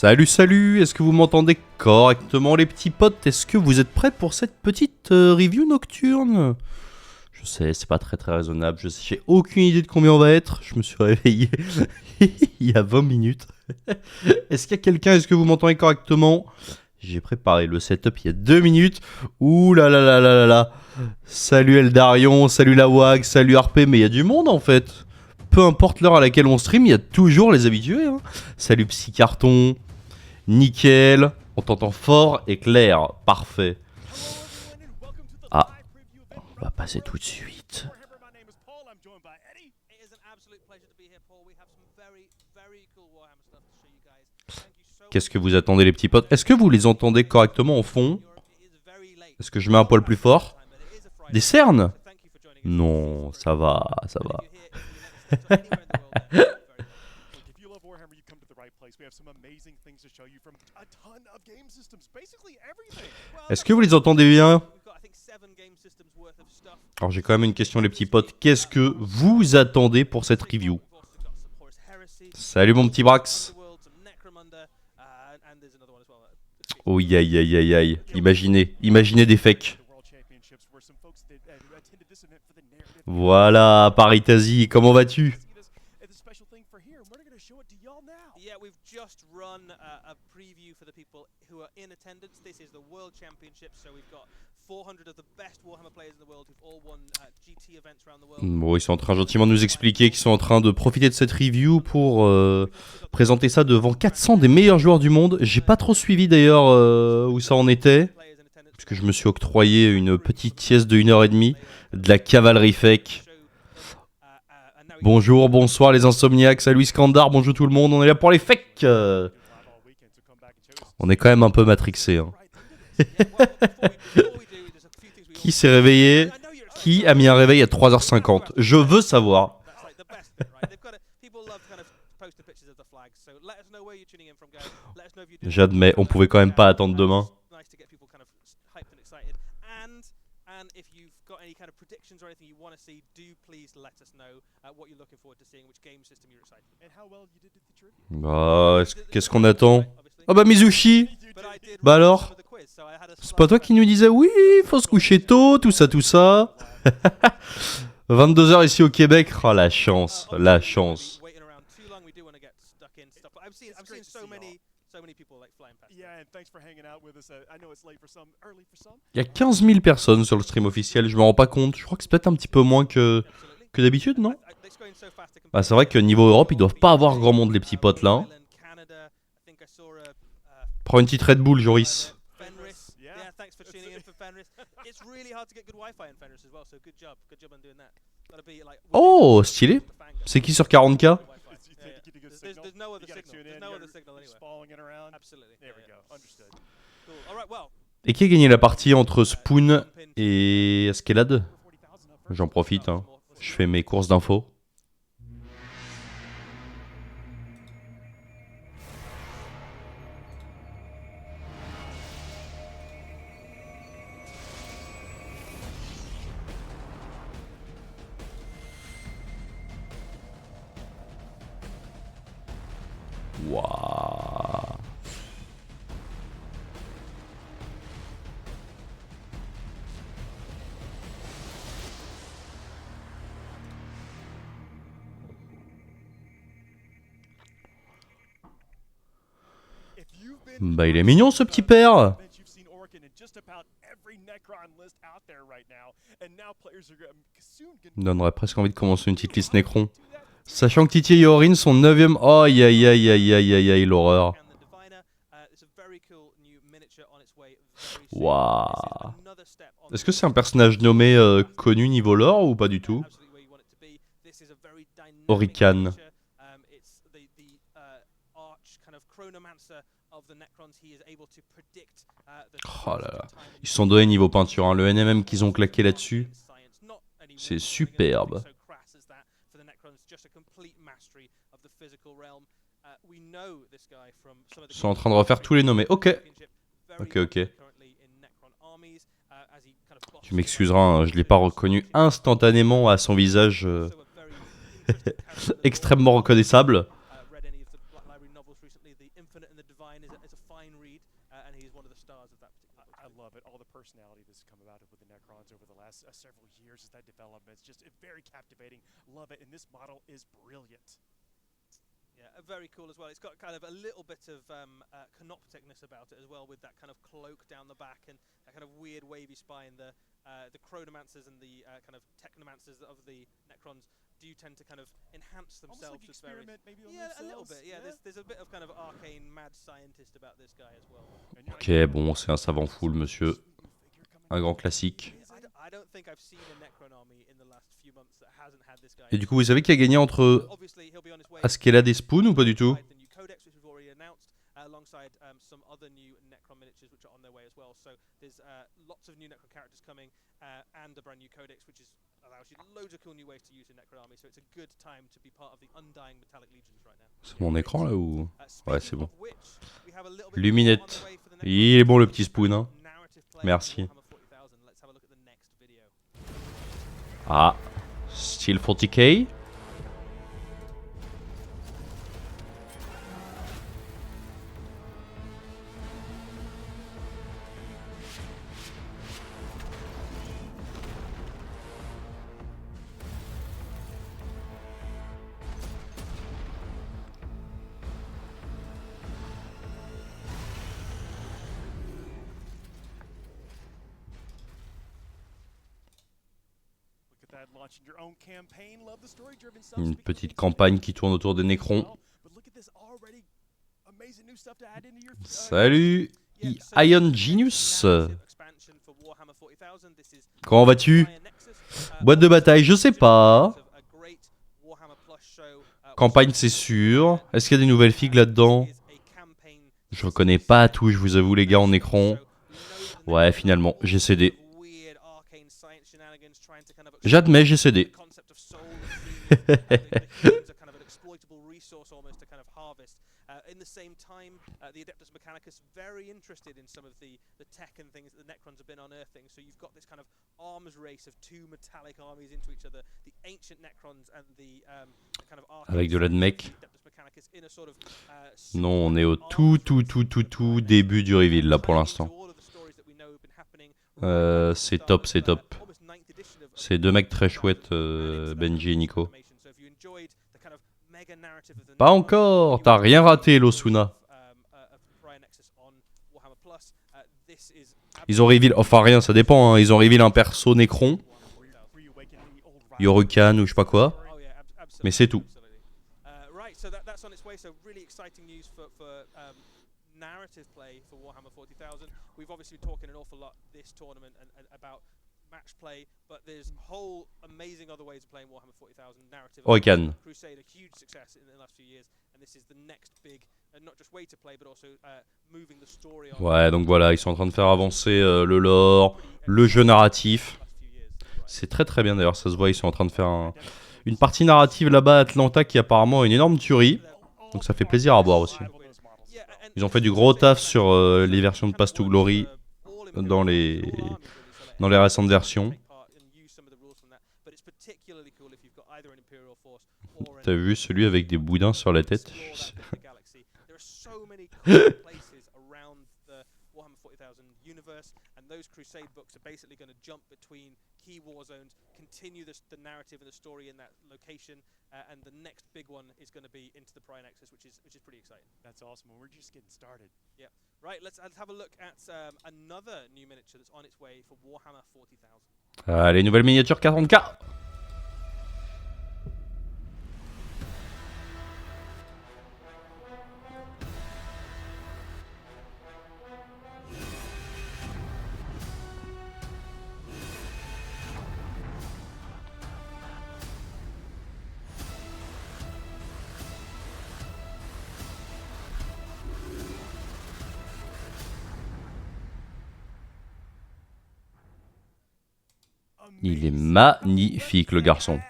Salut, salut, est-ce que vous m'entendez correctement les petits potes? Est-ce que vous êtes prêts pour cette petite review nocturne? Je sais, c'est pas très raisonnable, j'ai aucune idée de combien on va être, je me suis réveillé il y a 20 minutes. Est-ce qu'il y a quelqu'un, est-ce que vous m'entendez correctement? J'ai préparé le setup il y a 2 minutes. Ouh là là là là là là. Salut Eldarion, salut la WAG, salut RP, mais il y a du monde en fait. Peu importe l'heure à laquelle on stream, il y a toujours les habitués. Hein. Salut Psycarton, nickel, on t'entend fort et clair, parfait. Ah, on va passer tout de suite. Qu'est-ce que vous attendez les petits potes? Est-ce que vous les entendez correctement au fond? Est-ce que je mets un poil plus fort? Des cernes? Non, ça va, ça va. Est-ce que vous les entendez bien? Alors j'ai quand même une question les petits potes. Qu'est-ce que vous attendez pour cette review? Salut mon petit Brax. Oh aïe aïe aïe aïe. Imaginez des fakes. Voilà, Paritasi, comment vas-tu? Bon, ils sont en train gentiment de nous expliquer qu'ils sont en train de profiter de cette review pour présenter ça devant 400 des meilleurs joueurs du monde. J'ai pas trop suivi d'ailleurs où ça en était, puisque je me suis octroyé une petite sieste de 1h30, de la cavalerie fake. Bonjour, bonsoir les insomniaques, salut Iskandar, bonjour tout le monde, on est là pour les fakes. On est quand même un peu matrixé. Hein. Qui s'est réveillé? Qui a mis un réveil à 3h50? Je veux savoir. J'admets, on pouvait quand même pas attendre demain. Bah, qu'est-ce qu'on attend? Oh bah Mizushi. Bah alors? C'est pas toi qui nous disais oui, faut se coucher tôt, tout ça, tout ça. 22h ici au Québec. Oh la chance, la chance. Il y a 15 000 personnes sur le stream officiel, je me rends pas compte. Je crois que c'est peut-être un petit peu moins que d'habitude, non? Bah, c'est vrai que niveau Europe, ils doivent pas avoir grand monde les petits potes là. Prends une petite Red Bull, Joris. Oh, stylé. C'est qui sur 40K? Et qui a gagné la partie entre Spoon et Escalade? J'en profite, hein. Je fais mes courses d'infos. Waouh. Bah il est mignon ce petit père. On donnerait presque envie de commencer une petite liste Necron. Sachant que Titi et Yorin sont 9ème. Oh aïe aïe aïe aïe aïe aïe aïe l'horreur. Waouh. Est-ce que c'est un personnage nommé connu niveau lore ou pas du tout? Orican. Oh là là. Ils se sont donnés niveau peinture, hein. Le NMM qu'ils ont claqué là-dessus, c'est superbe. Ils sont en train de refaire tous les nommés. Ok. Ok. Tu m'excuseras, hein, je l'ai pas reconnu instantanément à son visage extrêmement reconnaissable. I love it. All the personality that's come about with the Necrons over the last several years as that development. It's just very captivating. Love it. And this model is brilliant. Yeah, very cool as well. It's got kind of a little bit of canopticness about it as well, with that kind of cloak down the back and that kind of weird wavy spine. The Chronomancers and the kind of Technomancers of the Necrons do tend to kind of enhance themselves. Almost like experiment maybe on yeah, a little themselves. bit. Yeah, there's a bit of kind of arcane mad scientist about this guy as well. Ok, bon, c'est un savant fou, le monsieur. Un grand classique. I don't think I've seen a Necron army in the last few months that hasn't had this guy. Et du coup, vous savez qui a gagné entre Obviously, he'll be on his way. Askeladd et Spoon ou pas du tout? The new codex, which we've already announced, alongside some other new Necron miniatures which are on their way as well. So there's lots of new Necron characters coming, and a brand new codex which allows you loads of cool new ways to use your Necron army. So it's a good time to be part of the Undying Metallic Legions right now. C'est mon écran là ou? Ouais, c'est bon. Luminette. Luminette. Il est bon le petit Spoon, hein. Merci. Ah, Steel 40k. Une petite campagne qui tourne autour des Nécrons. Salut, Ion Genius. Comment vas-tu? Boîte de bataille, je sais pas. Campagne, c'est sûr. Est-ce qu'il y a des nouvelles figues là-dedans? Je reconnais pas tout, je vous avoue, les gars, en Nécron. Ouais, finalement, j'ai cédé. J'admets, j'ai cédé. In the same time, the Adeptus Mechanicus very interested in some of the tech and things that the Necrons have been unearthing. So you've got this kind of arms race of two metallic armies into each other, the ancient Necrons and the kind of avec de l'Admech. Non, on est au tout début du reveal là pour l'instant. C'est top, c'est top. C'est deux mecs très chouettes, Benji et Nico. Pas encore, t'as rien raté, Losuna. Ils ont reveal, enfin rien, ça dépend, hein. Ils ont reveal un perso Necron, Yorukan ou je sais pas quoi, mais c'est tout. Match play, but there's whole amazing other ways of playing Warhammer 40,000 narrative. Orecan. Crusade, a huge success in the last few years, and this is the next big, not just way to play, but also moving the story on. Ouais, donc voilà, ils sont en train de faire avancer le lore, le jeu narratif. C'est très très bien d'ailleurs, ça se voit, ils sont en train de faire une partie narrative là-bas à Atlanta qui est apparemment une énorme tuerie, donc ça fait plaisir à voir aussi. Ils ont fait du gros taf sur les versions de Path to Glory dans les récentes versions. T'as vu celui avec des boudins sur la tête? Allez, nouvelle miniature 40K. Il est magnifique, le garçon.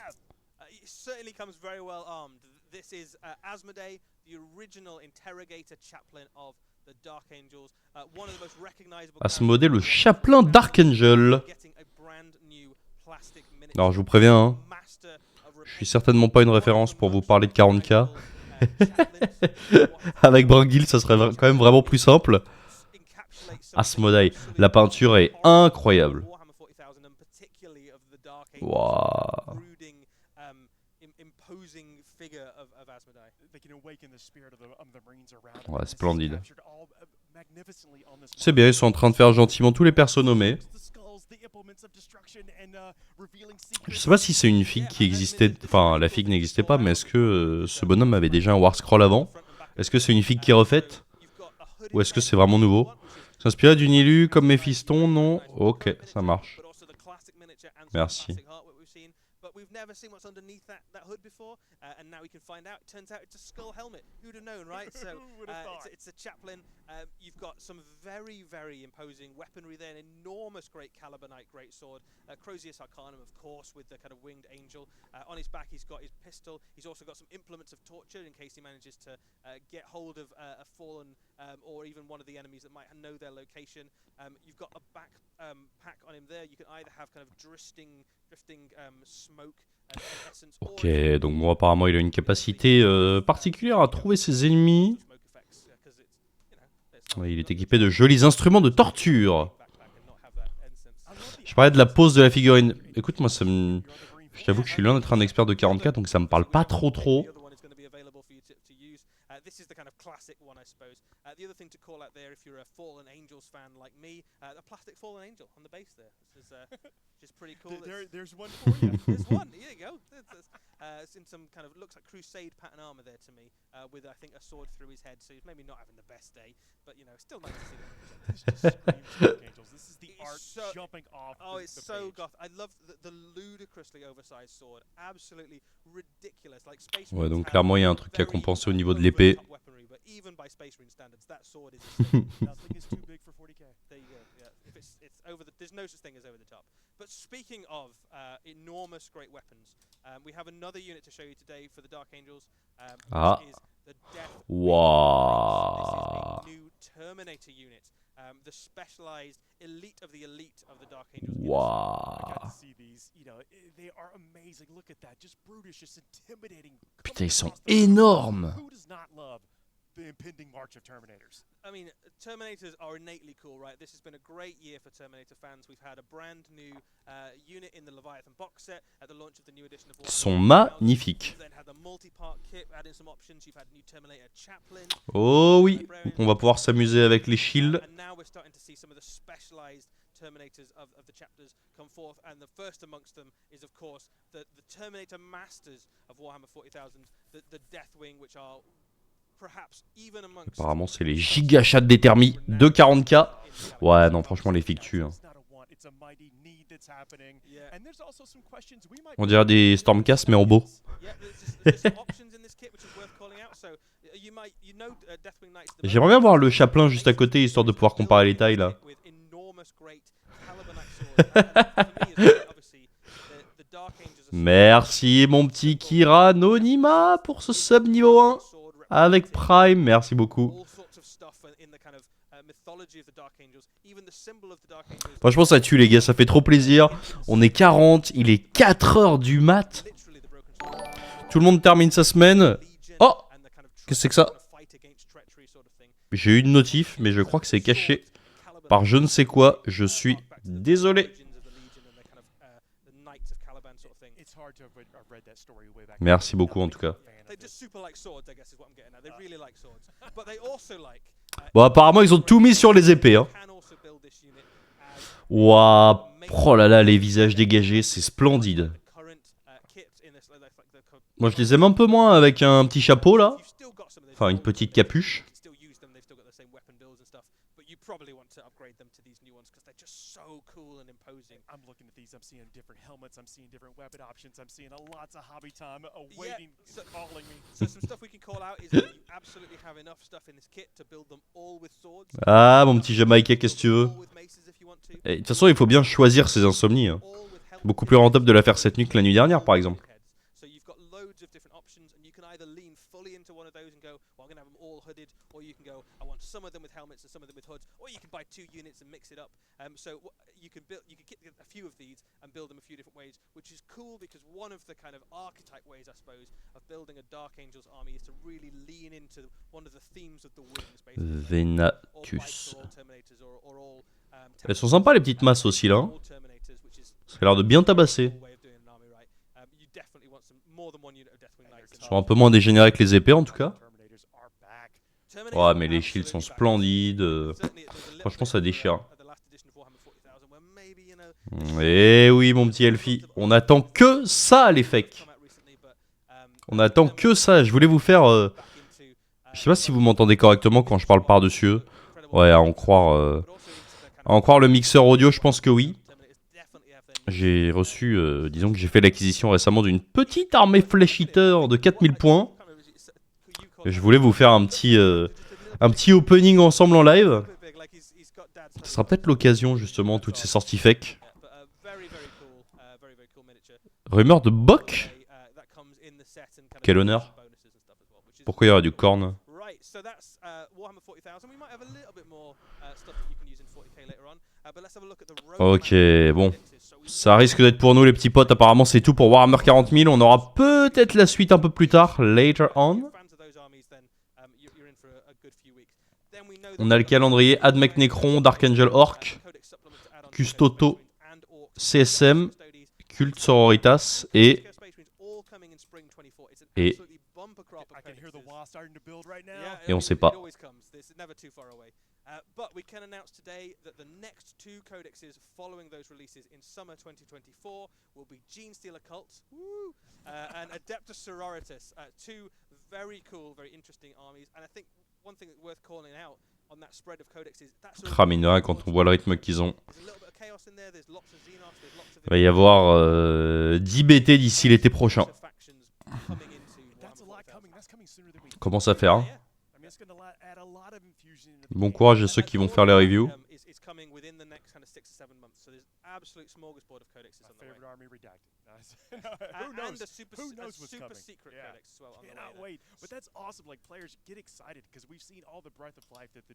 Asmodée, le chapelain d'Archangel. Alors, je vous préviens, hein, je suis certainement pas une référence pour vous parler de 40K. Avec Brangil, ça serait quand même vraiment plus simple. Asmodai, la peinture est incroyable. Waouh. Ouais, splendide. C'est bien, ils sont en train de faire gentiment tous les persos nommés. Je sais pas si c'est une figue qui existait, enfin la figue n'existait pas, mais est-ce que ce bonhomme avait déjà un War Scroll avant? Est-ce que c'est une figue qui est refaite? Ou est-ce que c'est vraiment nouveau? S'inspirer d'une Illu comme Méphiston? Non? Ok, ça marche. Merci. We've never seen what's underneath that hood before, and now we can find out. It turns out it's a skull helmet. Who'd have known, right? So it's a chaplain. You've got some very, very imposing weaponry there. An enormous great Calibanite greatsword. Crozius Arcanum, of course, with the kind of winged angel. On his back, he's got his pistol. He's also got some implements of torture in case he manages to get hold of a fallen or even one of the enemies that might know their location. You've got a backpack on him there. You can either have kind of drifting smoke. Ok, donc bon, apparemment il a une capacité particulière à trouver ses ennemis. Il est équipé de jolis instruments de torture. Je parlais de la pose de la figurine. Écoute, moi, je t'avoue que je suis loin d'être un expert de 44, donc ça me parle pas trop. This is the kind of classic one, I suppose. The other thing to call out there, if you're a Fallen Angels fan like me, a plastic Fallen Angel on the base there. This is just pretty cool. There's one for you. There's one. Here you go. It's in some kind of looks like Crusade pattern armor there to me, with I think a sword through his head. So he's maybe not having the best day, but you know, still nice to see them. This just screams Dark Angels. This is the art jumping off. Oh, it's the so page. goth. I love the ludicrously oversized sword. Absolutely ridiculous. Like Space Ouais, Marines donc have clairement il y a un truc à very compenser au niveau de l'épée. over-the-top weaponry, but even by Space Marine standards, that sword is insane. Nothing is too big for 40k. There you go. Yeah, if it's over the, there's no such thing as over the top. But speaking of enormous great weapons, we have another unit to show you today for the Dark Angels. Which is the Death Wing. Wow. This is a new Terminator unit, the specialized elite of the Dark Angels. Wow. I got to see these. You know, they are amazing. Look at that, just brutish, just intimidating. Putain, ils sont énormes. Who does not love the impending march of Terminators? I mean, Terminators are innately cool, right? This has been a great year for Terminator fans. We've had a brand new unit in the Leviathan box set at the launch of the new edition of Ils sont Warhammer 40,000. magnifiques. You've then had the multi-part kit, adding some options. You've had new Terminator Chaplain. Oh oui, on va pouvoir s'amuser avec les shields. And now we're starting to see some of the specialized Terminators of the chapters come forth, and the first amongst them is, of course, the Terminator Masters of Warhammer 40,000, the Deathwing, which are perhaps even amongst. Apparemment c'est les giga chats de thermie de 40k. Ouais, non, franchement les figues tuent. Hein. On dirait des Stormcast mais en beau. J'aimerais bien voir le chaplain juste à côté histoire de pouvoir comparer les tailles là. Merci mon petit Kira Nonima pour ce sub niveau 1 avec Prime, merci beaucoup. Franchement ça tue les gars, ça fait trop plaisir. On est 40, il est 4h du mat. Tout le monde termine sa semaine. Oh, qu'est-ce que c'est que ça? J'ai eu une notif mais je crois que c'est caché par je ne sais quoi, je suis désolé. Merci beaucoup en tout cas. Bon apparemment ils ont tout mis sur les épées hein. Waouh, oh là là les visages dégagés, c'est splendide. Moi je les aime un peu moins avec un petit chapeau là. Enfin une petite capuche. I'm looking at these. I'm seeing different helmets. I'm seeing different weapon options. I'm seeing lots of hobby time awaiting, calling me. So some stuff we can call out is that you absolutely have enough stuff in this kit to build them all with swords. Ah mon petit Jamaïcain, qu'est-ce que tu veux? Et de toute façon il faut bien choisir ses insomnies. Hein. Beaucoup plus rentable de la faire cette nuit que la nuit dernière par exemple. either lean fully into one of those and go, well, I'm going to have them all hooded, or you can go, I want some of them with helmets and some of them with hoods, or you can buy 2 units and mix it up. So you can get a few of these and build them a few different ways, which is cool because one of the kind of archetype ways, I suppose, of building a Dark Angels army is to really lean into one of the themes of the wings, basically. Venatus. Elles sont sympas les petites masses aussi là. Hein. Ça a l'air de bien tabasser. Ils sont un peu moins dégénérés que les épées en tout cas. Ouais, mais les shields sont splendides. Franchement, ça déchire. Eh oui, mon petit Elfie. On attend que ça, les fakes. On attend que ça. Je voulais vous faire... Je sais pas si vous m'entendez correctement quand je parle par-dessus eux. Ouais, à en croire le mixeur audio, je pense que oui. J'ai reçu... disons que j'ai fait l'acquisition récemment d'une petite armée Flesh Eater de 4000 points. Je voulais vous faire un petit opening ensemble en live. Ce sera peut-être l'occasion, justement, toutes ces sorties fake. Rumeur de Bok. Quel honneur. Pourquoi il y aura du corn? Ok, bon. Ça risque d'être pour nous les petits potes. Apparemment, c'est tout pour Warhammer 40 000. On aura peut-être la suite un peu plus tard, later on. On a le calendrier Admech Necron, Dark Angel Orc, Custoto, CSM, Cult Sororitas et on sait pas. But we can announce today that the next 2 codexes following those releases in summer 2024 will be Genestealer Cult and Adeptus Sororitas. 2 very cool, very interesting armies. And I think one thing that's worth calling out on that spread of codexes, that's Craminera, quand on voit le rythme qu'ils ont. Il va y avoir 10 BT d'ici l'été prochain. Commence à faire. Hein. Bon courage à ceux qui vont faire les reviews. Who knows? Who knows what's coming? Yeah. Cannot wait. But that's awesome. Like players get excited because we've seen all the breath of life that the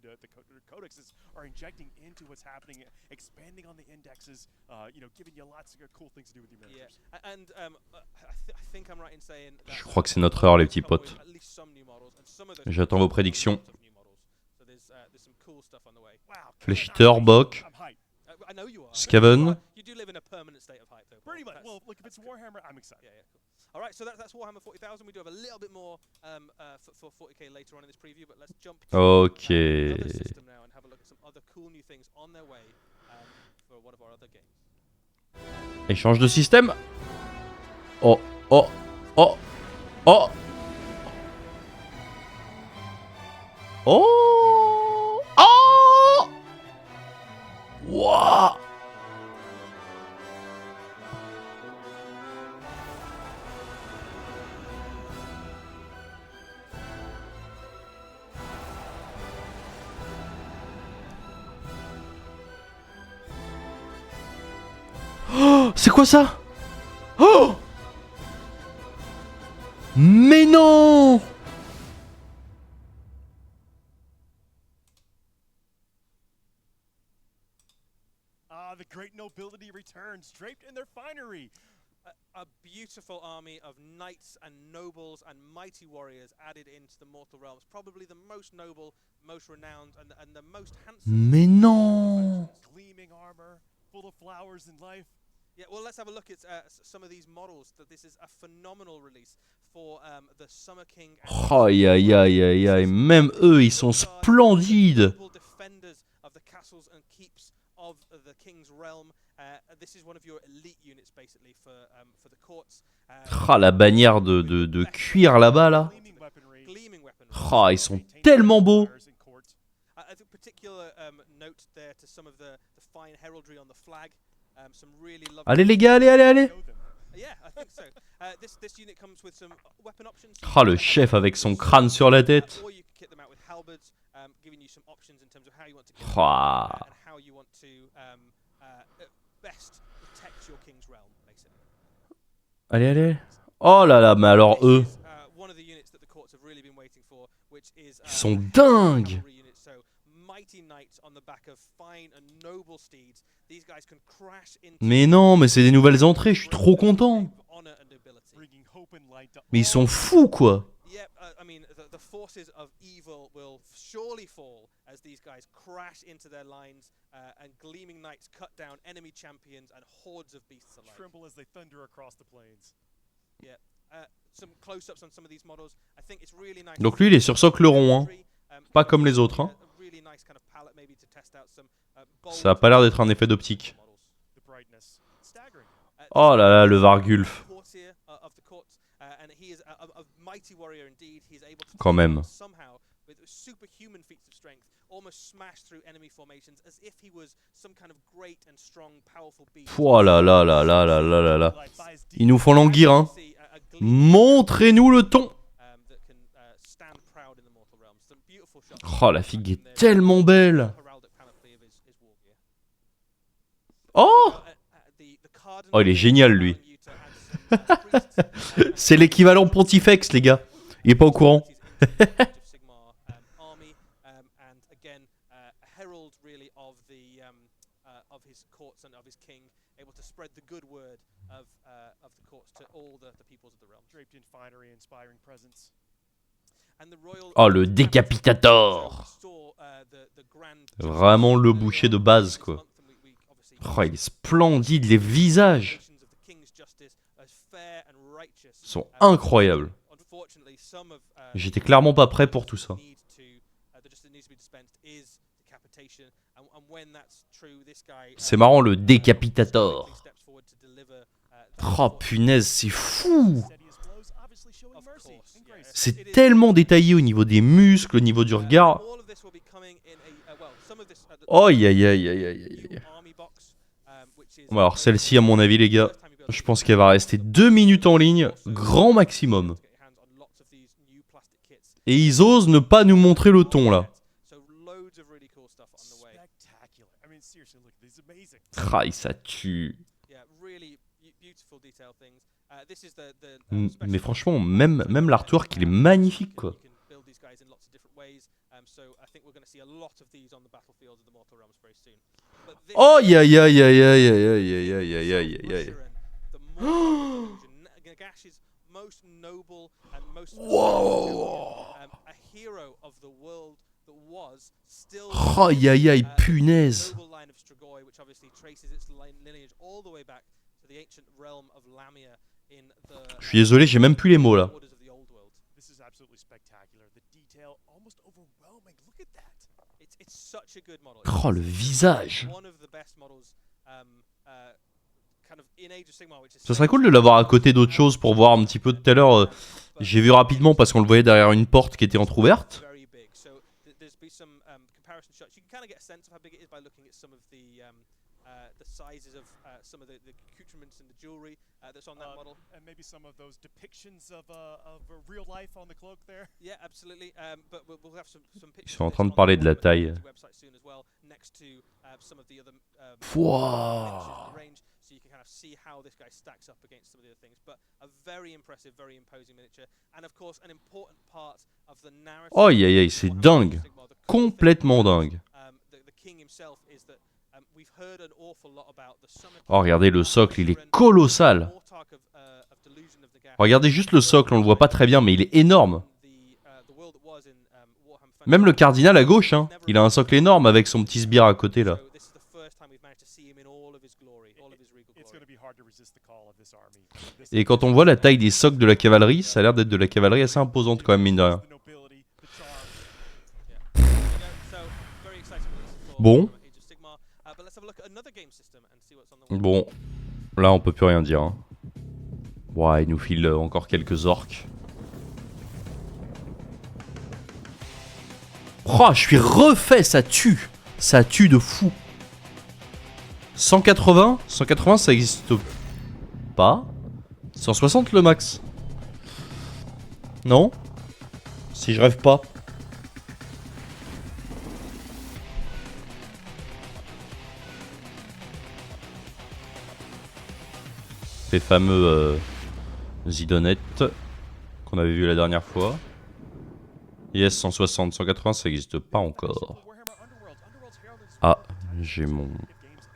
codexes are injecting into what's happening, expanding on the indexes. Giving you lots of cool things to do with your miniatures. Yeah. And I think I'm right in saying that Je crois que c'est notre heure, les petits potes. J'attends vos prédictions. Flesh Eater, Bok, Skaven. Pretty much. Well, look, if it's Warhammer, I'm excited. Yeah, cool. All right, so that's Warhammer 40,000. We do have a little bit more for 40k later on in this preview, but let's jump to another system now and have a look at some other cool new things on their way for one of our other games. Échange de système. Oh, oh, oh, oh. Oh, oh. Wouah. C'est quoi ça? Oh! Mais non! The great nobility returns, draped in their finery. A beautiful army of knights and nobles and mighty warriors added into the mortal realms. Probably the most noble, most renowned, and the most handsome. Mais non! Gleaming armor, full of flowers and life. Yeah, well, let's have a look at some of these models. This is a phenomenal release for the Summer King. Aïe aïe aïe aïe aïe, même eux ils sont splendides. Defenders of the castles and keeps of the King's realm. This is one of your elite units basically for the courts. Ah, la bannière de cuir là-bas là. Ah, ils sont tellement beaux. I think particular note there to some of the fine heraldry on the flag. Some really lovely. Allez les gars, allez. Yeah, I think so. This unit comes with some weapon options. Ah, le chef avec son crâne sur la tête. Or you can kit them out with halberds, giving you some options in terms of how you want to kit Ah. and how you want to best protect your king's realm, basically. Allez. Oh là là, mais alors eux. One of the units Ils sont dingues. Mais non, mais c'est des nouvelles entrées, je suis trop content. Mais ils sont fous, quoi. Yeah, I mean, the forces of evil will surely fall as these guys crash into their lines and gleaming knights cut down enemy champions and hordes of beasts alike. Tremble as they thunder across the plains. Yeah, some close-ups on some of these models. I think it's really nice. Donc lui, il est sur socle rond, hein. Pas comme les autres, hein. Ça a pas l'air d'être un effet d'optique. Oh là là, le Vargulf. Quand même. Oh là là là là là là là là. Ils nous font languir, hein. Montrez-nous le ton. Oh, la figue est tellement belle. Oh! Oh, il est génial, lui. C'est l'équivalent Pontifex, les gars. Il est pas au courant. Oh, le décapitator. Vraiment le boucher de base, quoi. Oh, il est splendide, les visages sont incroyables. J'étais clairement pas prêt pour tout ça. C'est marrant, le décapitator. Oh punaise, c'est fou. C'est tellement détaillé au niveau des muscles, au niveau du regard. Oh aïe aïe aïe aïe aïe. Bon, alors celle-ci, à mon avis, les gars, je pense qu'elle va rester 2 minutes en ligne, grand maximum. Et ils osent ne pas nous montrer le ton, là. Ah, ça tue. Mais franchement, même l'artwork, il est magnifique, quoi. Oh aïe aïe aïe aïe aïe aïe aïe aïe aïe aïe aïe. Wow. Oh aïe aïe aïe, punaise. Je suis désolé, j'ai même plus les mots là. Oh, le visage. Ça serait cool de l'avoir à côté d'autres choses pour voir un petit peu. Tout à l'heure, j'ai vu rapidement parce qu'on le voyait derrière une porte qui était entrouverte. Ils sont en train de parler de la taille. Wow. Oh aïe aïe aïe, c'est dingue. Complètement dingue. Oh, regardez le socle, il est colossal. Regardez juste le socle, on le voit pas très bien, mais il est énorme. Même le cardinal à gauche, hein, il a un socle énorme avec son petit sbire à côté là. Et quand on voit la taille des socles de la cavalerie, ça a l'air d'être de la cavalerie assez imposante quand même, mine de rien. Bon. Bon. Là, on peut plus rien dire. Hein. Ouais, il nous file encore quelques orques. Oh, je suis refait, ça tue. Ça tue de fou. 180 180, ça existe pas. 160 le max. Non? Si je rêve pas. Ces fameux zidonettes qu'on avait vu la dernière fois. Yes, 160, 180, ça n'existe pas encore. Ah, j'ai mon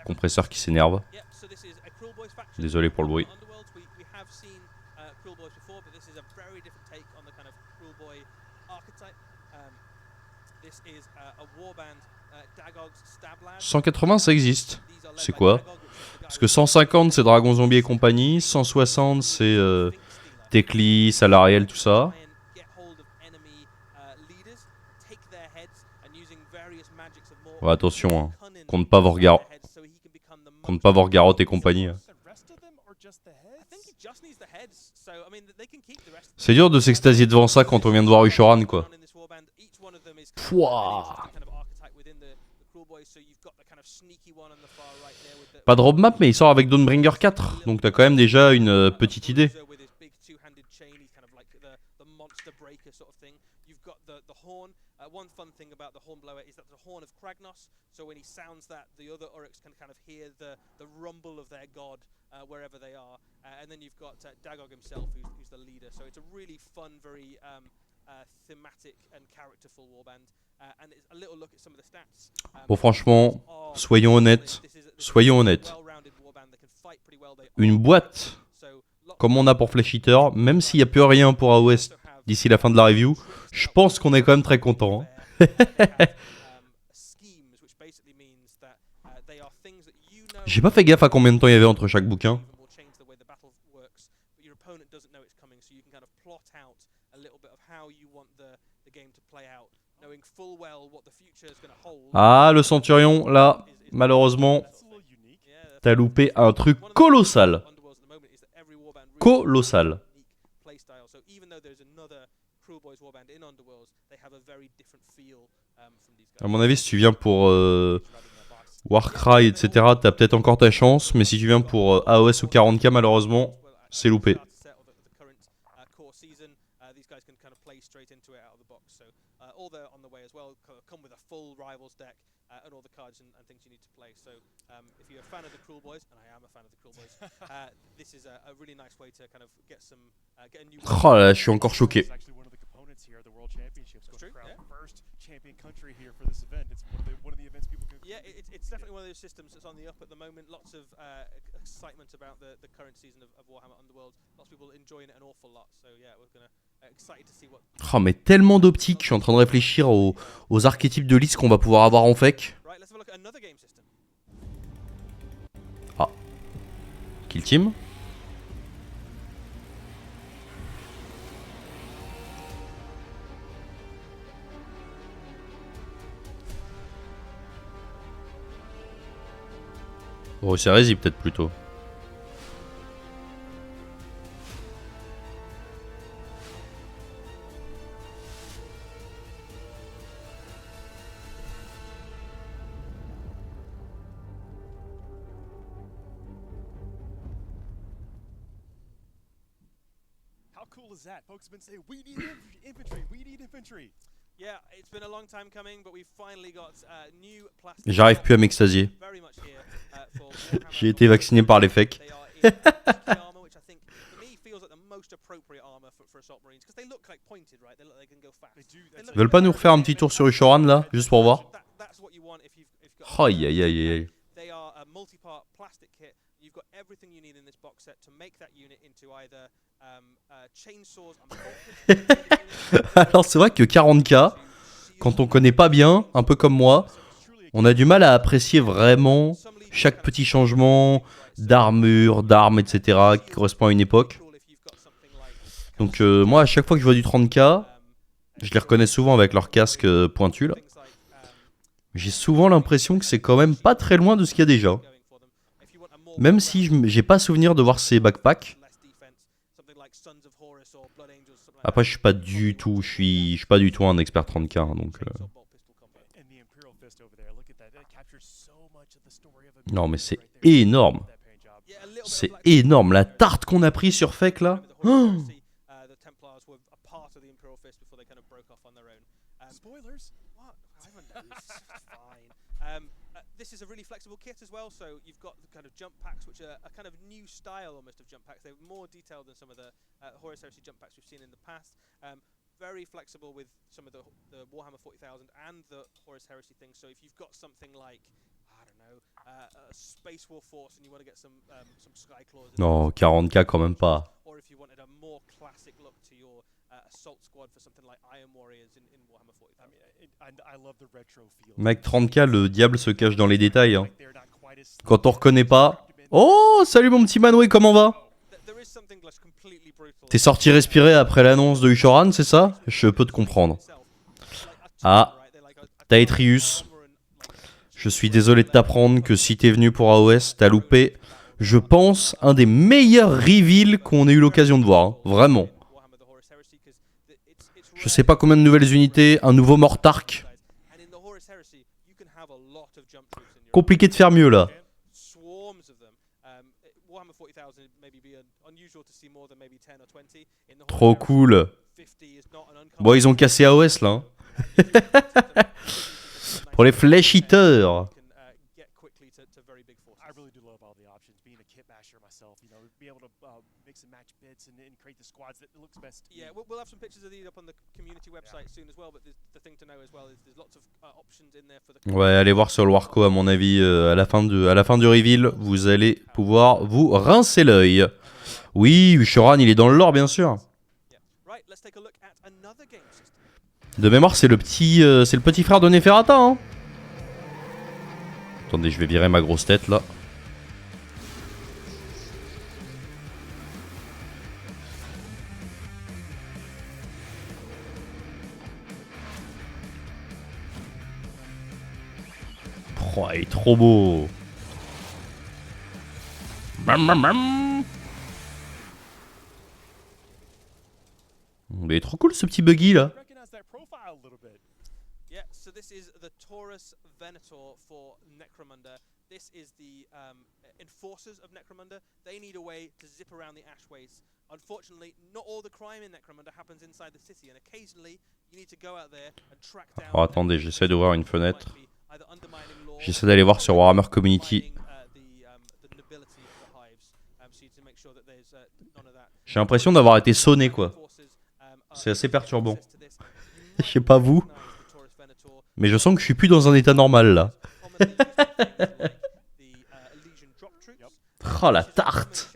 compresseur qui s'énerve. Désolé pour le bruit. « 180 ça existe. C'est quoi? Parce que 150 c'est Dragon Zombie et compagnie, 160 c'est Tekli, Salariel, tout ça. Ouais, attention, hein. Compte pas Vorgarot et compagnie. C'est dur de s'extasier devant ça quand on vient de voir Ushoran, quoi. Pouah. Pas de roadmap, mais il sort avec Dawnbringer 4, donc t'as quand même déjà une petite idée. One fun thing about the Hornblower is that the horn of Kragnos, so when he sounds that, the other Uruks can kind of hear the rumble of their god wherever they are. And then you've got Dagog himself, who's the leader. So it's a really fun, very thematic and characterful warband. And it's a little look at some of the stats. Bon, franchement, soyons honnêtes. Une boîte, comme on a pour Flash Eater, même s'il n'y a plus rien pour AOS d'ici la fin de la review, je pense qu'on est quand même très content. Hein. J'ai pas fait gaffe à combien de temps il y avait entre chaque bouquin. Ah, le Centurion, là, malheureusement, t'as loupé un truc colossal. Colossal. À mon avis, si tu viens pour Warcry, etc., t'as peut-être encore ta chance, mais si tu viens pour AOS ou 40k, malheureusement, c'est loupé. Oh là, je suis encore choqué. Yeah, it's definitely one of those systems that's on the up at the moment. Lots of excitement about the current season of Warhammer Underworld. Lots of people enjoying it an awful lot. So yeah, we're gonna excited to see what. Oh mais tellement d'optiques. Je suis en train de réfléchir aux archétypes de liste qu'on va pouvoir avoir en fake. Ah, Kill Team. Oh, c'est Hérésie peut-être plutôt. How cool is that? Folks have been saying, we need infantry, we need infantry. Yeah, it's been a long time coming, but we've finally got new plastic. J'arrive plus à m'extasier. J'ai été vacciné par les fakes. Ils veulent pas nous refaire un petit tour sur Ushoran là, juste pour voir? Aïe aïe aïe aïe. Alors c'est vrai que 40k, quand on connaît pas bien, un peu comme moi, on a du mal à apprécier vraiment chaque petit changement d'armure, d'armes, etc. qui correspond à une époque. Donc moi à chaque fois que je vois du 30k, je les reconnais souvent avec leur casque pointu là. J'ai souvent l'impression que c'est quand même pas très loin de ce qu'il y a déjà. Même si j'ai pas souvenir de voir ces backpacks. Après je suis pas du tout, je suis pas du tout un expert 30k hein, donc. Non mais c'est énorme. C'est énorme la tarte qu'on a pris sur Fake là. Oh this is a really flexible kit as well, so you've got the kind of jump packs, which are a kind of new style almost of jump packs. They're more detailed than some of the Horus Heresy jump packs we've seen in the past. very flexible with some of the Warhammer 40,000 and the Horus Heresy thing. So if you've got something like, I don't know, a Space War Force and you want to get some Sky Claws. Non, 40K quand même pas. Or if you wanted a more classic look to your Assault Squad for something like Iron Warriors in Warhammer 40,000. I love the retro feel. Mec, 30K, le diable se cache dans les détails. Hein. Quand on reconnaît pas... Oh, salut mon petit Manwë, comment va? T'es sorti respirer après l'annonce de Ushoran, c'est ça? Je peux te comprendre. Ah, Taetrius. Je suis désolé de t'apprendre que si t'es venu pour AOS, t'as loupé, je pense, un des meilleurs reveals qu'on ait eu l'occasion de voir. Hein. Vraiment. Je sais pas combien de nouvelles unités, un nouveau Mortark. Compliqué de faire mieux là. Trop cool. Bon, ils ont cassé AOS là. Hein. Pour les Flesh Eaters. Yeah, we'll have some pictures of these up on the community website soon as well, but the thing to know as well is there's lots of options in there for the... Ouais, allez voir sur le Warco à mon avis, à la fin du reveal, vous allez pouvoir vous rincer l'œil. Oui, Ushoran, il est dans le lore bien sûr. De mémoire, c'est le petit frère de Neferata. Hein. Attendez, je vais virer ma grosse tête là. Oh, il est trop beau. Il est trop cool ce petit buggy là. Yeah, so this is the Taurus Venator for Necromunda. This is the enforcers of Necromunda. They need a way to zip around the Ashways. Unfortunately, not all the crime in Necromunda happens inside the city, and occasionally you need to go out there and track down. Oh, attendez, j'essaie d'ouvrir une fenêtre. J'essaie d'aller voir sur Warhammer Community. J'ai l'impression d'avoir été sonné quoi. C'est assez perturbant. Je sais pas vous, mais je sens que je suis plus dans un état normal là. Oh la tarte.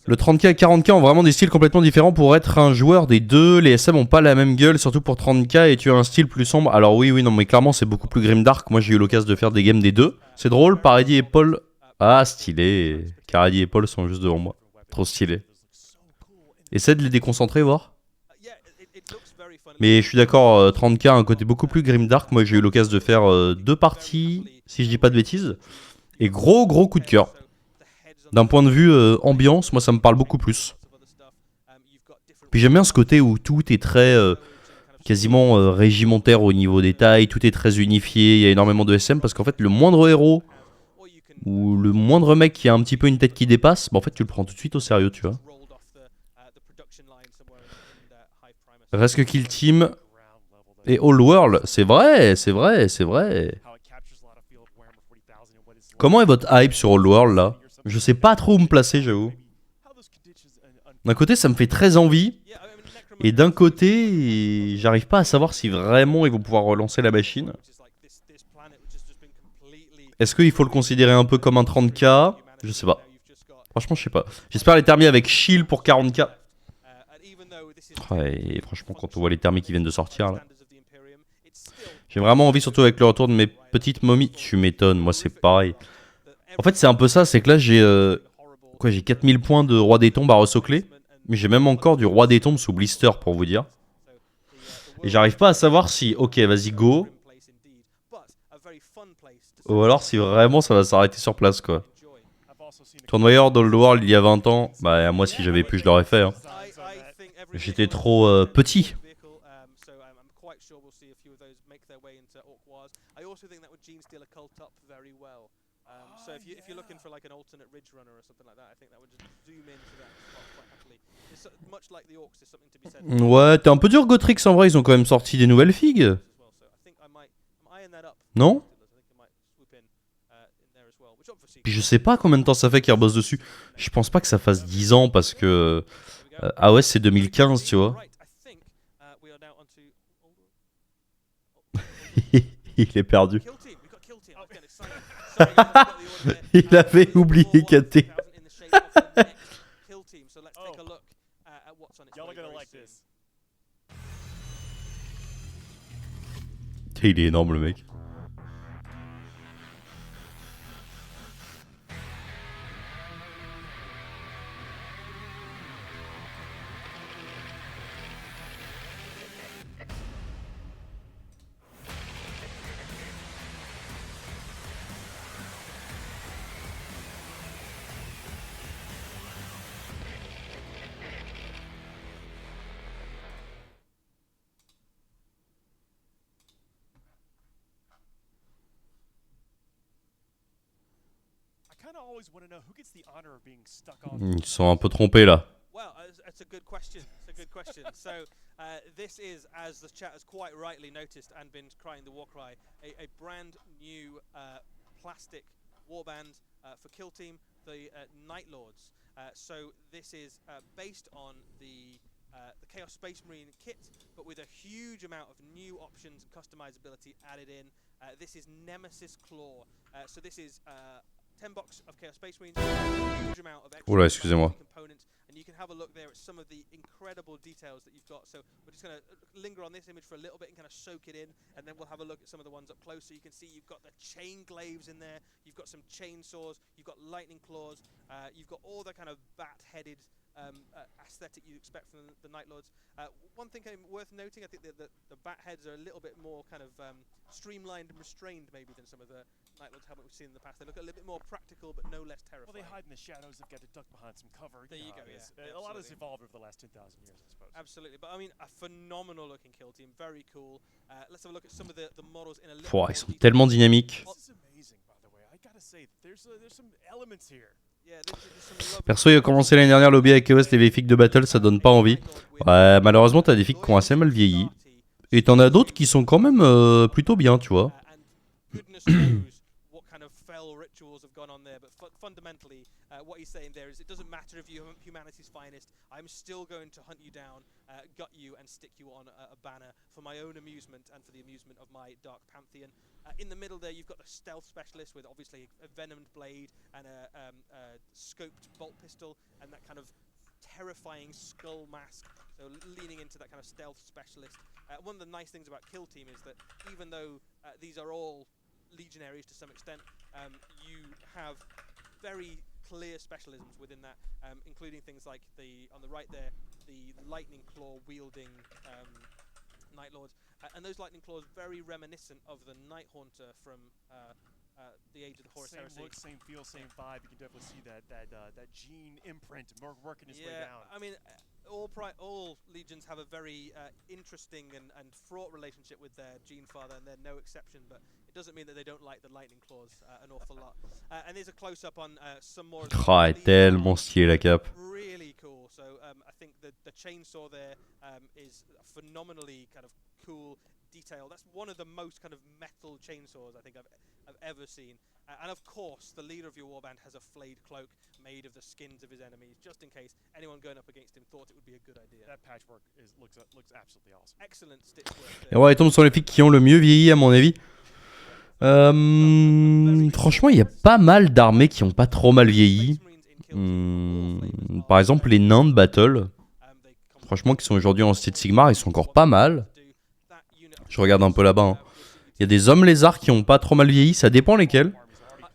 Le 30K et 40K ont vraiment des styles complètement différents pour être un joueur des deux. Les SM ont pas la même gueule, surtout pour 30K, et tu as un style plus sombre. Alors oui, non, mais clairement c'est beaucoup plus grimdark. Moi j'ai eu l'occasion de faire des games des deux. C'est drôle, Paradis et Paul... Ah, stylé. Paradis et Paul sont juste devant moi. Trop stylé. Essaie de les déconcentrer, voir. Mais je suis d'accord, 30K a un côté beaucoup plus grimdark. Moi j'ai eu l'occasion de faire 2 parties, si je dis pas de bêtises. Et gros coup de cœur. D'un point de vue ambiance, moi ça me parle beaucoup plus. Puis j'aime bien ce côté où tout est très quasiment régimentaire au niveau des tailles, tout est très unifié, il y a énormément de SM parce qu'en fait le moindre héros ou le moindre mec qui a un petit peu une tête qui dépasse, bah en fait tu le prends tout de suite au sérieux, tu vois. Reste que Kill Team et All World, c'est vrai. Comment est votre hype sur All World là? Je sais pas trop où me placer, j'avoue. D'un côté, ça me fait très envie. Et d'un côté, j'arrive pas à savoir si vraiment ils vont pouvoir relancer la machine. Est-ce qu'il faut le considérer un peu comme un 30K? Je sais pas. Franchement, je sais pas. J'espère les terminer avec Shield pour 40K. Ouais, et franchement, quand on voit les thermiques qui viennent de sortir là. J'ai vraiment envie, surtout avec le retour de mes petites momies. Tu m'étonnes, moi c'est pareil. En fait, c'est un peu ça, c'est que là j'ai 4000 points de Roi des Tombes à resocler. Mais j'ai même encore du Roi des Tombes sous blister pour vous dire. Et j'arrive pas à savoir si, ok, vas-y, go. Ou alors si vraiment ça va s'arrêter sur place, quoi. Tournoyeur dans le World il y a 20 ans, bah moi si j'avais pu, je l'aurais fait. Hein. J'étais trop petit. So if you're looking for like an alternate Ridge Runner or something like that, I think that would just zoom into that spot quite happily. It's much like the Orcs, there's something to be said. Ouais, t'es un peu dur Gotrix en vrai, ils ont quand même sorti des nouvelles figues. Non? Puis je sais pas combien de temps ça fait qu'il rebosse dessus. Je pense pas que ça fasse 10 ans parce que AOS c'est 2015, tu vois. Il est perdu. Il avait oublié KT. Y'all are gonna like this. Il est énorme le mec. I kind of always want to know who gets the honor of being stuck on. Ils sont un peu trompés là. Well, it's a good question. It's a good question. So this is, as the chat has quite rightly noticed and been crying the war cry, a brand new plastic warband for Kill Team, the Night Lords. So this is based on the Chaos Space Marine kit, but with a huge amount of new options and customizability added in. This is Nemesis Claw. So this is 10 box of Chaos Space Marines, a huge amount of extra Oula, excusez-moi. components, and you can have a look there at some of the incredible details that you've got. So we're just going to linger on this image for a little bit and kind of soak it in, and then we'll have a look at some of the ones up close. So you can see you've got the chain glaives in there, you've got some chainsaws, you've got lightning claws, you've got all the kind of bat-headed aesthetic you expect from the Night Lords. One thing worth noting, I think that the bat heads are a little bit more kind of streamlined and restrained maybe than some of the Night Lords helmet we've seen in the past. They look a little bit more practical but no less terrifying. Well, they hide in the shadows. They've got to duck behind some cover. There you go, know, yeah. A lot has Absolutely. evolved over the last 10,000 years, I suppose. Absolutely, but I mean, a phenomenal looking kill team, very cool. Let's have a look at some of the models in a little Pouah, more ils sont detail. tellement dynamiques. This is amazing, by the way. I gotta say, there's some elements here. Yeah, there's some lovely- Perso, il a commencé l'année dernière lobby avec EOS, les vieilles de battle, ça donne pas envie. Ouais, malheureusement, t'as des figues qui ont assez mal vieilli. Et t'en as d'autres qui sont quand même plutôt bien, tu vois. And goodness knows what kind of fell rituals have gone on there, but fundamentally, what he's saying there is it doesn't matter if you're humanity's finest, I'm still going to hunt you down, gut you, and stick you on a banner for my own amusement and for the amusement of my Dark Pantheon. In the middle there, you've got the stealth specialist with obviously a venomed blade and a scoped bolt pistol and that kind of terrifying skull mask, so leaning into that kind of stealth specialist. One of the nice things about Kill Team is that even though these are all legionaries to some extent, you have very clear specialisms within that, including things like on the right there, the lightning claw wielding Night Lords, and those lightning claws very reminiscent of the Night Haunter from the Age of the Horus Same Heresy. look, same feel, same vibe. You can definitely see that gene imprint working its way Yeah, down. I mean, all legions have a very interesting and fraught relationship with their gene father, and they're no exception. But it doesn't mean that they don't like the lightning claws an awful lot. And there's a close up on some more. Of the Ah, est These tellement are stylé la cape. really cool. So I think the chainsaw there is a phenomenally kind of cool detail. That's one of the most kind of metal chainsaws I think I've ever seen. And of course, the leader of your warband has a flayed cloak made of the skins of his enemies, just in case anyone going up against him thought it would be a good idea. That patchwork looks absolutely awesome. Excellent stitch work Et there. ouais, il tombe sur les figues qui ont le mieux vieilli, à mon avis. Franchement, il y a pas mal d'armées qui ont pas trop mal vieilli. Par exemple, les nains de battle, franchement, qui sont aujourd'hui en style Sigmar, ils sont encore pas mal. Je regarde un peu là-bas, hein. Il y a des hommes lézards qui ont pas trop mal vieilli, ça dépend lesquels.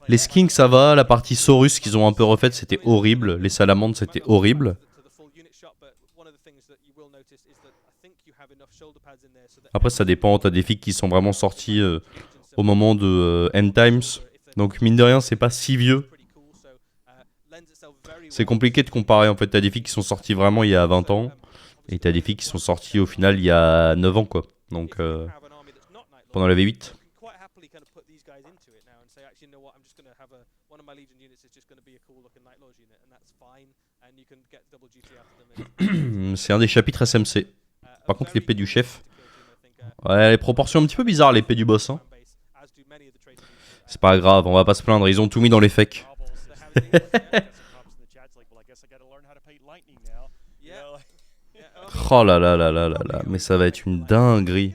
Les skinks, ça va. La partie Saurus qu'ils ont un peu refaite, c'était horrible. Les salamandres, c'était horrible. Après, ça dépend. T'as des figues qui sont vraiment sorties au moment de End Times. Donc, mine de rien, c'est pas si vieux. C'est compliqué de comparer. En fait, t'as des figues qui sont sorties vraiment il y a 20 ans. Et t'as des figues qui sont sorties au final il y a 9 ans, quoi. Donc, pendant la V8. C'est un des chapitres SMC. Par contre, l'épée du chef, Ouais, les proportions un petit peu bizarres, l'épée du boss. Hein. C'est pas grave, on va pas se plaindre, ils ont tout mis dans les fakes. Oh là là là là là là, mais ça va être une dinguerie.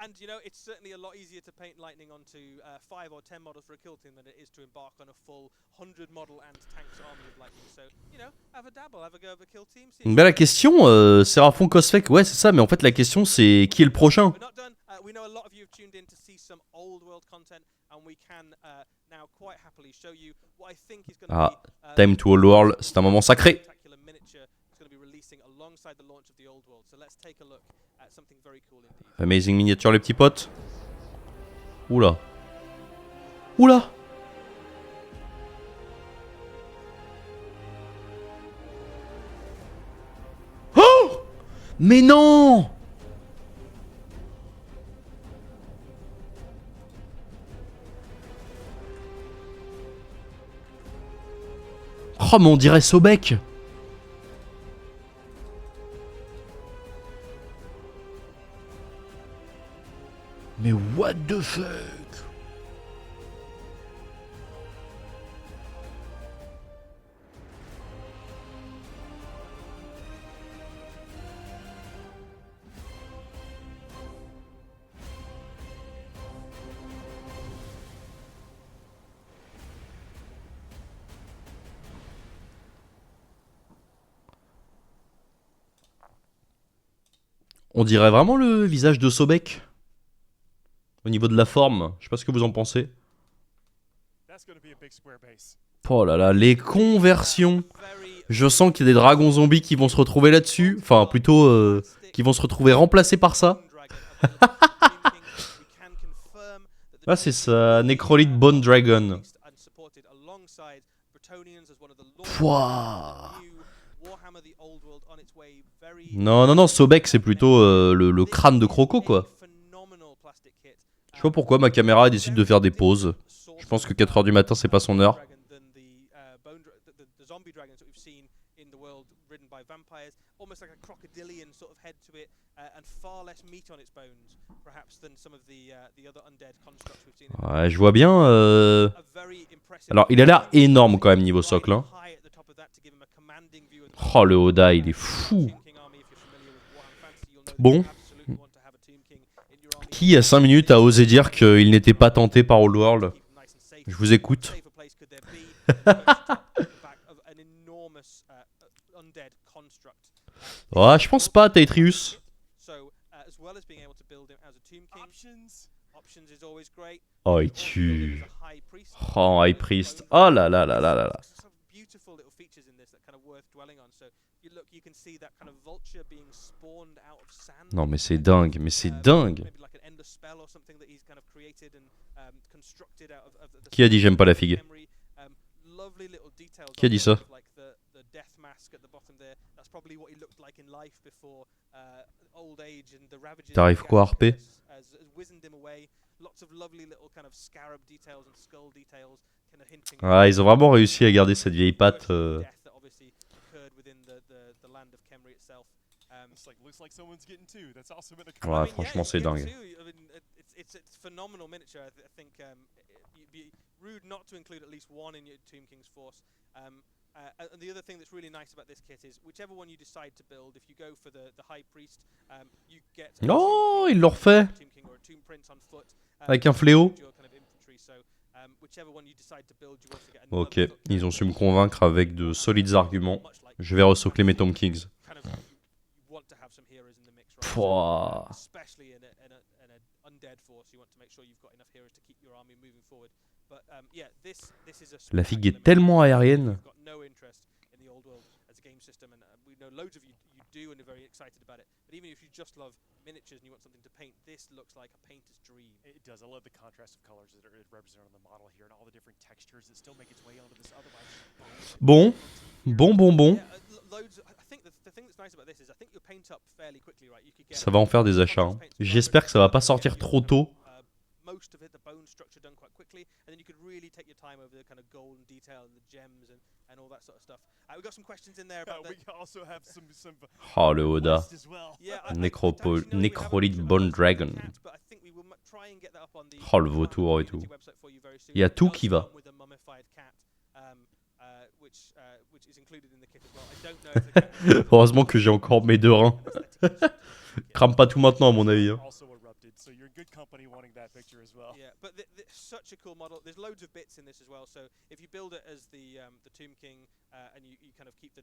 And you know, it's certainly a lot easier to paint lightning onto 5 or 10 models for a kill team than it is to embark on a full 100 model and tanks army of lightning. So, you know, have a dabble, have a go of a kill team. Bah la question, Seraphon Cosfec, ouais c'est ça, mais en fait la question c'est qui est le prochain? We're not done. We know a lot of you have tuned in to see some old world content, and we can now quite happily show you what I think is going to be Time to Old World, c'est un moment sacré. spectacular miniature it's going to be releasing alongside the launch of the old world. So let's take a look at something very cool indeed. Amazing miniature les petits potes. Oula. Oula. Oh! Mais non! Oh mais on dirait Sobek. Mais what the fuck? On dirait vraiment le visage de Sobek. Au niveau de la forme, je sais pas ce que vous en pensez. Oh là là, les conversions. Je sens qu'il y a des dragons zombies qui vont se retrouver là-dessus. Enfin, plutôt, qui vont se retrouver remplacés par ça. Ah, c'est ça, Necrolith Bone Dragon. Pouah. Non, non, non, Sobek, c'est plutôt le crâne de Croco, quoi. Je sais pas pourquoi ma caméra décide de faire des pauses. Je pense que 4h du matin, c'est pas son heure. Ouais, je vois bien. Alors, il a l'air énorme quand même niveau socle. Hein. Oh, le Oda, il est fou. Bon. Qui, à 5 minutes, a osé dire qu'il n'était pas tenté par Old World? Je vous écoute. Ouais, je pense pas, Taitrius. Oh, il tue. Oh, High Priest. Oh là là là là là là. Non, mais c'est dingue, mais c'est dingue. Qui a dit j'aime pas la figue? Qui a dit ça? T'arrives quoi à RP? Ah, ils ont vraiment réussi à garder cette vieille patte. Ouais, franchement, c'est dingue. It's phenomenal miniature. I think you'd be rude not to include at least one in your Tomb King's force. And the other thing that's really nice about this kit is whichever one you decide to build, if you go for the High Priest, you get Oh, il le refait avec un fléau. Ok, ils ont su me convaincre avec de solides arguments. Je vais ressocler mes Tomb Kings. Pouah. La figue est tellement aérienne. Bon, bon. Ça va en faire des achats. Hein. J'espère que ça va pas sortir trop tôt. most of it, the bone structure done quite quickly, and then you could really take your time over the kind of gold and detail and the gems and all that sort of stuff. We've got some questions in there about We also have some Oh, le Oda. as well. Necrolith Bone Dragon. Oh, le vautour et tout. Il y a tout qui va. Heureusement que j'ai encore mes 2 reins. Crame pas tout maintenant à mon avis. Hein. Also erupted, so you're in good company wanting that picture as well. Yeah, but such a cool model. There's loads of bits in this as well. So if you build it as the Tomb King and you kind of keep the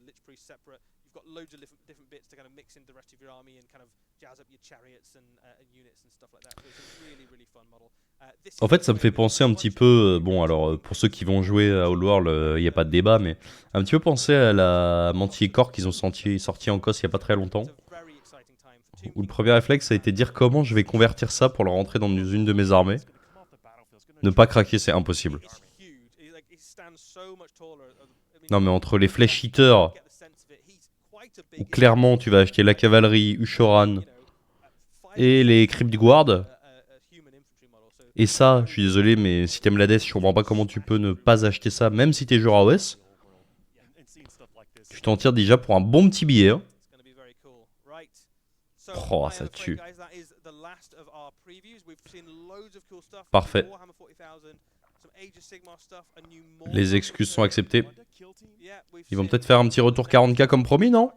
Lich Priest separate, you've got loads of different bits to kind of mix in the rest of your army and kind of jazz up your chariots and units and stuff like that. So it's a really, really fun model. En fait, ça me fait penser un petit peu. Bon, alors pour ceux qui vont jouer à Outworld, il n'y a pas de débat, mais un petit peu penser à la Manticore qu'ils ont sorti en COS il n'y a pas très longtemps. Où le premier réflexe a été de dire comment je vais convertir ça pour le rentrer dans une de mes armées. Ne pas craquer, c'est impossible. Non mais entre les Flesh Eaters, où clairement tu vas acheter la cavalerie, Ushoran, et les Crypt Guard, et ça, je suis désolé, mais si t'aimes la death, je comprends pas comment tu peux ne pas acheter ça, même si t'es joueur AOS. Tu t'en tires déjà pour un bon petit billet. Hein. Oh, ça tue. Parfait. Les excuses sont acceptées. Ils vont peut-être faire un petit retour 40k comme promis, non?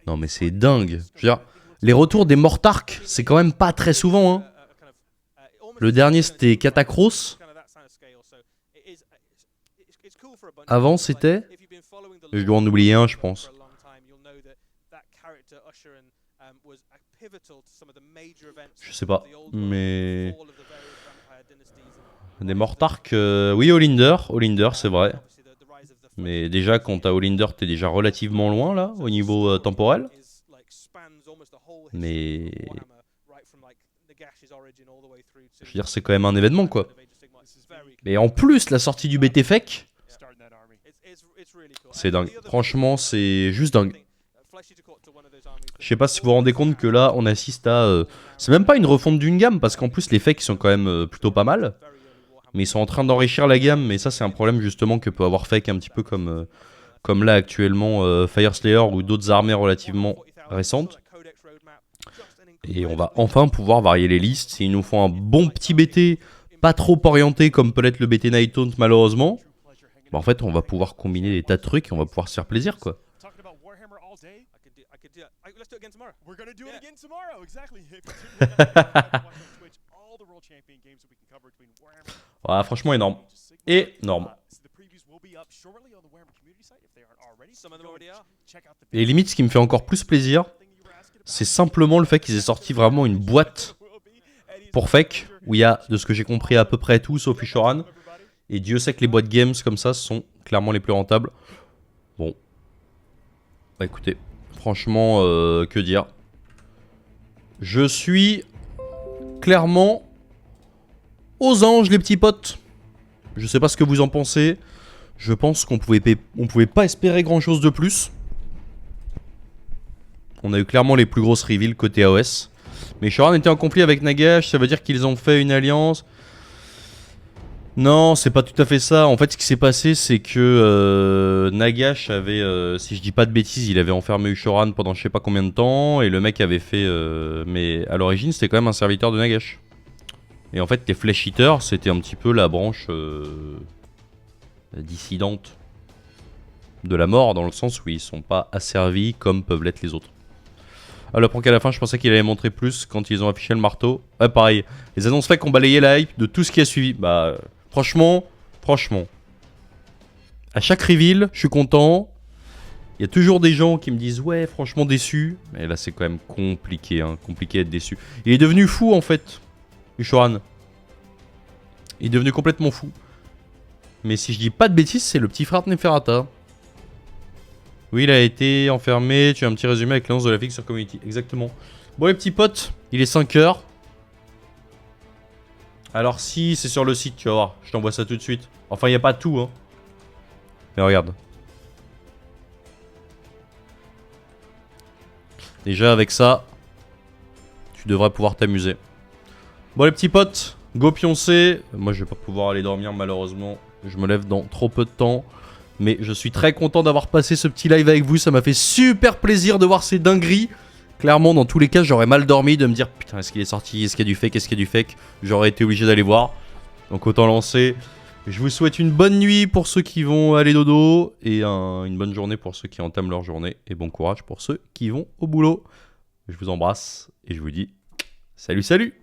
Non mais c'est dingue. Je veux dire, les retours des Mortark, c'est quand même pas très souvent. Hein. Le dernier c'était Catacross. Avant c'était... Je dois en oublier un je pense. Je sais pas, mais... Des Mortark, oui Olinder c'est vrai. Mais déjà quand t'as Olinder t'es déjà relativement loin là, au niveau temporel. Mais... Je veux dire c'est quand même un événement quoi. Et en plus la sortie du BTFEC, c'est dingue. Franchement c'est juste dingue. Je sais pas si vous vous rendez compte que là on assiste à... c'est même pas une refonte d'une gamme parce qu'en plus les fakes sont quand même plutôt pas mal. Mais ils sont en train d'enrichir la gamme, mais ça c'est un problème justement que peut avoir Fake un petit peu comme là actuellement Fireslayer ou d'autres armées relativement récentes. Et on va enfin pouvoir varier les listes. S'ils nous font un bon petit BT, pas trop orienté comme peut l'être le BT Night Haunt malheureusement, bah en fait on va pouvoir combiner des tas de trucs et on va pouvoir se faire plaisir quoi. Voilà, franchement énorme. Énorme. Et limite ce qui me fait encore plus plaisir, c'est simplement le fait qu'ils aient sorti vraiment une boîte pour Fake, où il y a, de ce que j'ai compris, à peu près tout sauf Ushoran. Et Dieu sait que les boîtes games comme ça sont clairement les plus rentables. Bon. Bah écoutez, franchement, que dire. Je suis clairement aux anges les petits potes. Je sais pas ce que vous en pensez. Je pense qu'on pouvait pas espérer grand chose de plus. On a eu clairement les plus grosses reveals côté AOS. Mais Ushoran était en conflit avec Nagash, ça veut dire qu'ils ont fait une alliance. Non, c'est pas tout à fait ça. En fait, ce qui s'est passé, c'est que Nagash avait, si je dis pas de bêtises, il avait enfermé Ushoran pendant je sais pas combien de temps. Et le mec avait fait... mais à l'origine, c'était quand même un serviteur de Nagash. Et en fait, les Flesh Eaters, c'était un petit peu la branche dissidente de la mort, dans le sens où ils sont pas asservis comme peuvent l'être les autres. Alors, pour qu'à la fin, je pensais qu'il allait montrer plus quand ils ont affiché le marteau. Ouais, pareil. Les annonces fake ont balayé la hype de tout ce qui a suivi. Bah, franchement. À chaque reveal, je suis content. Il y a toujours des gens qui me disent, ouais, franchement déçu. Mais là, c'est quand même compliqué, hein. Compliqué d'être déçu. Il est devenu fou, en fait, Ushoran. Il est devenu complètement fou. Mais si je dis pas de bêtises, c'est le petit frère de Neferata. Oui, il a été enfermé. Tu as un petit résumé avec l'annonce de la fixe sur Community. Exactement. Bon, les petits potes, il est 5h. Alors, si c'est sur le site, tu vas voir. Je t'envoie ça tout de suite. Enfin, il n'y a pas tout, hein. Et regarde. Déjà avec ça, tu devrais pouvoir t'amuser. Bon les petits potes, go pioncer. Moi je vais pas pouvoir aller dormir malheureusement. Je me lève dans trop peu de temps. Mais je suis très content d'avoir passé ce petit live avec vous. Ça m'a fait super plaisir de voir ces dingueries. Clairement dans tous les cas j'aurais mal dormi de me dire putain est-ce qu'il est sorti, est-ce qu'il y a du fake, est-ce qu'il y a du fake. J'aurais été obligé d'aller voir. Donc autant lancer. Je vous souhaite une bonne nuit pour ceux qui vont aller dodo. Et une bonne journée pour ceux qui entament leur journée. Et bon courage pour ceux qui vont au boulot. Je vous embrasse et je vous dis salut salut.